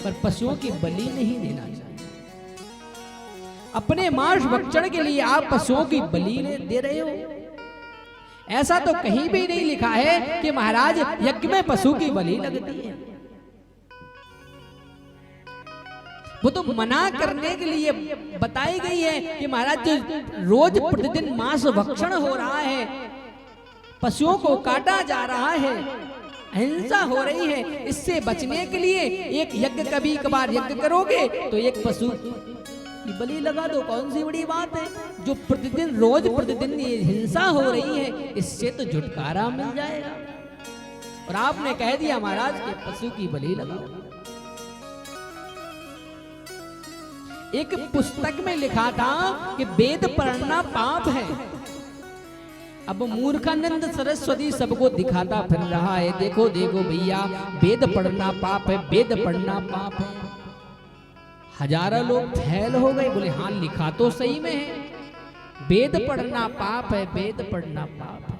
पर पशुओं की बलि नहीं देना चाहिए। अपने मांस भक्षण के लिए आप पशुओं की बलि दे रहे हो। ऐसा तो कहीं भी नहीं लिखा है कि महाराज यज्ञ में पशु की बलि लगती है। वो तो मना करने के लिए बताई गई है कि महाराज रोज प्रतिदिन मांस भक्षण हो रहा है, पशुओं को काटा जा रहा है, हिंसा हो रही है, इससे बचने के लिए एक यज्ञ कभी कभार यज्ञ करोगे तो एक पशु की बलि लगा दो, कौन सी बड़ी बात है। जो प्रतिदिन रोज प्रतिदिन ये हिंसा हो रही है, इससे तो छुटकारा मिल जाएगा। और आपने कह दिया महाराज के पशु की बलि लगाओ। एक पुस्तक में लिखा था कि वेद पढ़ना पाप है। अब मूर्खानंद सरस्वती सबको दिखाता फिर रहा है, देखो देखो भैया वेद पढ़ना पाप है, वेद पढ़ना पाप है। हजारों लोग फैल हो गए, बोले हाँ लिखा तो सही में है, वेद पढ़ना पाप है, वेद पढ़ना पाप है।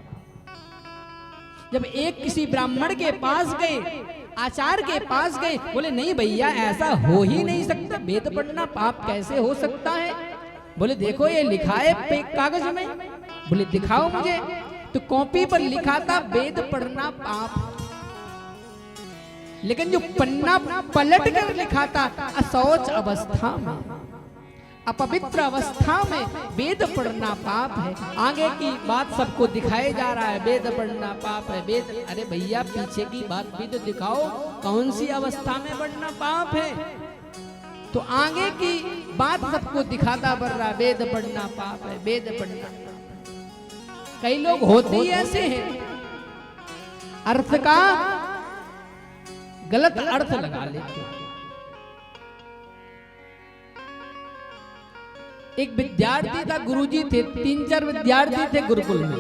जब एक किसी ब्राह्मण के पास गए, आचार्य के पास गए, बोले नहीं भैया ऐसा हो ही नहीं सकता, वेद पढ़ना पाप कैसे हो सकता है। बोले देखो ये लिखा है कागज में। बोले दिखाओ मुझे। तो कॉपी पर लिखा था वेद पढ़ना पाप, लेकिन जो पन्ना पलट कर लिखा था अशौच अवस्था में, अपवित्र अवस्था में वेद पढ़ना पाप है। आगे की बात सबको दिखाए जा रहा है, वेद पढ़ना पाप है, वेद। अरे भैया पीछे की बात भी तो दिखाओ, कौन सी अवस्था में पढ़ना पाप है। तो आगे की बात सबको दिखाता बढ़ रहा, वेद पढ़ना पाप है, वेद पढ़ना। कई लोग होते ही ऐसे हैं, अर्थ का गलत अर्थ लगा लेते हैं। एक विद्यार्थी था, गुरुजी थे, 3-4 विद्यार्थी थे गुरुकुल में,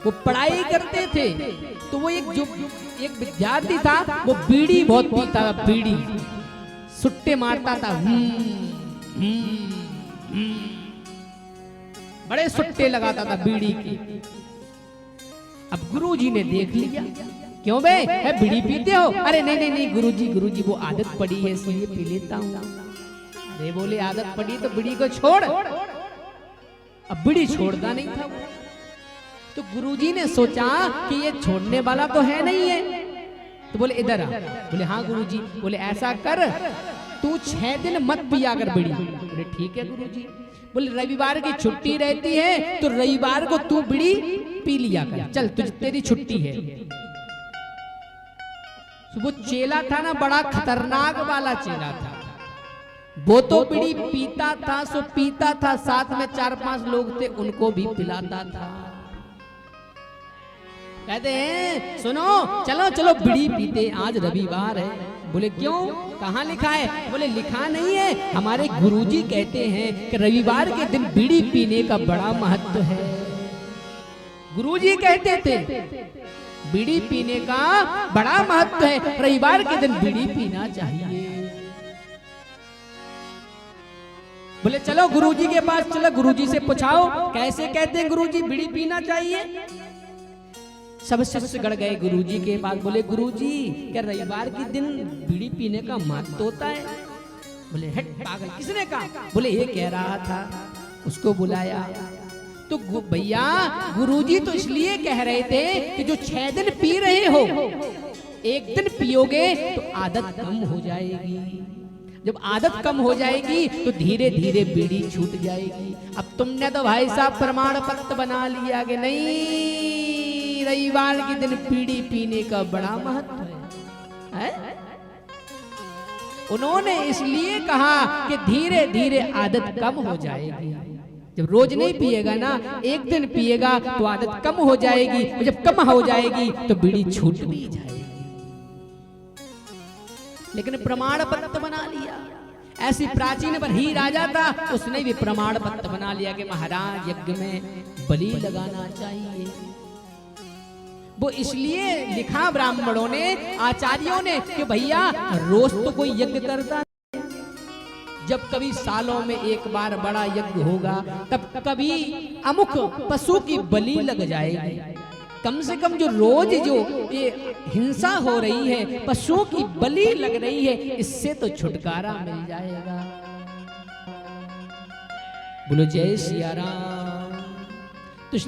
वो पढ़ाई करते थे। तो वो एक विद्यार्थी था, वो बीड़ी बहुत पीता था, बीड़ी सुट्टे मारता था, बड़े सुट्टे लगाता था बीड़ी की। अब गुरुजी ने देख लिया, क्यों बे है बीड़ी पीते हो? अरे नहीं नहीं गुरुजी वो आदत पड़ी है इसलिए पी लेता हूँ। अरे बोले आदत पड़ी तो बीड़ी को छोड़। अब बीड़ी छोड़ता नहीं था। तो गुरुजी ने सोचा कि ये छोड़ने वाला तो है नहीं है, तो बोले इधर आ। बोले हाँ गुरुजी। बोले ऐसा कर, तू 6 दिन मत पिया कर बीड़ी। बोले ठीक है गुरुजी। बोले रविवार की छुट्टी रहती है तो रविवार को तू बीड़ी पी लिया कर, चल तुझ तेरी छुट्टी है। वो चेला था ना, बड़ा खतरनाक वाला चेला था। वो तो बीड़ी पीता था, सो पीता था, साथ में 4-5 लोग थे उनको भी पिलाता था। कहते हैं सुनो चलो चलो बीड़ी पीते, आज रविवार है। बोले क्यों, कहाँ लिखा है? बोले लिखा नहीं है, हमारे गुरुजी कहते हैं कि रविवार के दिन बीड़ी पीने का बड़ा महत्व है। गुरुजी कहते थे बीड़ी पीने का बड़ा महत्व है, रविवार के दिन बीड़ी पीना चाहिए। बोले चलो गुरुजी के पास, चलो गुरुजी से पूछाओ कैसे कहते हैं गुरुजी बीड़ी पीना चाहिए। सब शिष्य गड़ गए गुरुजी के पास। बोले गुरुजी क्या रविवार के दिन बीड़ी पीने का महत्व होता है? बोले हट पागल, किसने कहा? बोले ये कह रहा था। उसको बुलाया तो भैया गुरुजी तो इसलिए कह रहे थे कि जो 6 दिन पी रहे हो, एक दिन पियोगे तो आदत कम हो जाएगी। जब आदत कम हो जाएगी तो धीरे धीरे बीड़ी छूट जाएगी। अब तुमने तो भाई साहब प्रमाण पत्र बना लिया कि नहीं रविवार के दिन बीड़ी पीने का बड़ा महत्व है? उन्होंने इसलिए कहा कि धीरे धीरे आदत कम हो जाएगी। जब रोज नहीं पिएगा ना, एक दिन पिएगा तो आदत कम हो जाएगी, और जब कम हो जाएगी तो बीड़ी छूट भी जाएगी। लेकिन प्रमाण पत्र बना लिया। ऐसी प्राचीन पर ही राजा था, उसने भी प्रमाण पत्र बना लिया कि महाराज यज्ञ में बलि लगाना चाहिए। वो इसलिए लिखा ब्राह्मणों ने, आचार्यों ने कि भैया रोज तो कोई यज्ञ करता, जब कभी सालों में एक बार बड़ा यज्ञ होगा तब कभी अमुक पशु की बलि लग जाएगी, कम से कम जो रोज जो ये हिंसा हो रही है, पशुओं की बलि लग रही है, इससे तो छुटकारा मिल जाएगा। बोलो जय सिया राम।